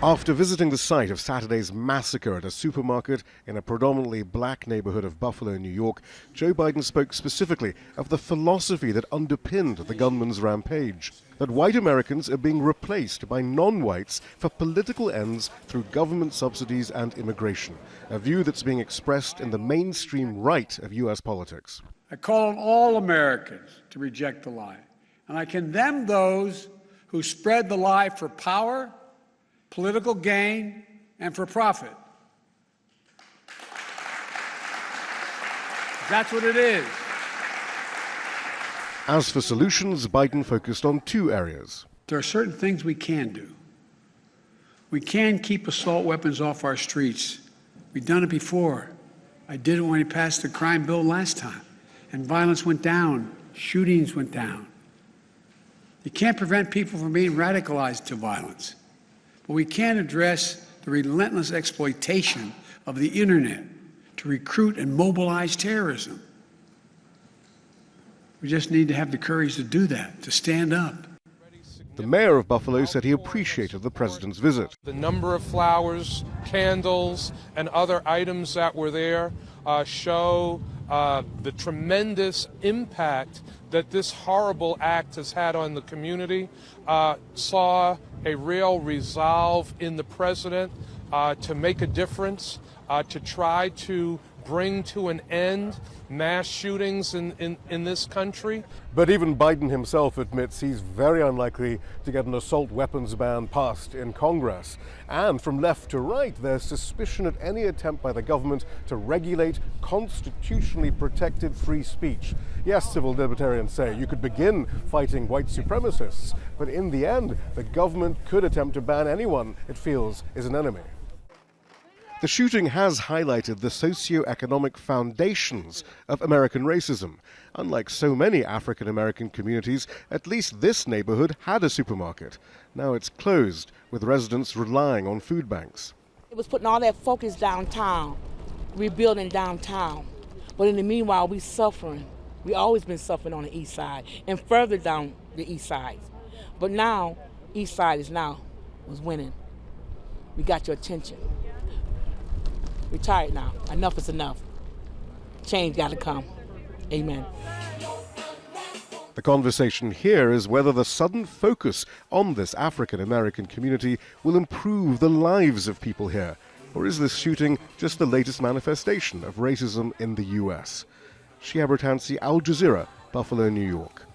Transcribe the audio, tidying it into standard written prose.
After visiting the site of Saturday's massacre at a supermarket in a predominantly black neighborhood of Buffalo, New York, Joe Biden spoke specifically of the philosophy that underpinned the gunman's rampage, that white Americans are being replaced by non-whites for political ends through government subsidies and immigration, a view that's being expressed in the mainstream right of U.S. politics. I call on all Americans to reject the lie, and I condemn those who spread the lie for power, political gain, and for profit. That's what it is. As for solutions, Biden focused on two areas. There are certain things we can do. We can keep assault weapons off our streets. We've done it before. I did it when we passed the crime bill last time, and violence went down, shootings went down. You can't prevent people from being radicalized to violence. But we can address the relentless exploitation of the internet to recruit and mobilize terrorism. We just need to have the courage to do that, to stand up. The mayor of Buffalo said he appreciated the president's visit. The number of flowers, candles, and other items that were there show the tremendous impact that this horrible act has had on the community. Saw a real resolve in the president to make a difference, to try to bring to an end mass shootings in this country. But even Biden himself admits he's very unlikely to get an assault weapons ban passed in Congress. And from left to right, there's suspicion at any attempt by the government to regulate constitutionally protected free speech. Yes, civil libertarians say you could begin fighting white supremacists, but in the end, the government could attempt to ban anyone it feels is an enemy. The shooting has highlighted the socioeconomic foundations of American racism. Unlike so many African American communities, at least this neighborhood had a supermarket. Now it's closed, with residents relying on food banks. It was putting all that focus downtown, rebuilding downtown. But in the meanwhile, we suffering. We always been suffering on the east side and further down the east side. But now, east side was winning. We got your attention. We're tired now. Enough is enough. Change got to come. Amen. The conversation here is whether the sudden focus on this African American community will improve the lives of people here, or is this shooting just the latest manifestation of racism in the U.S.? Shia Bertansi, Al Jazeera, Buffalo, New York.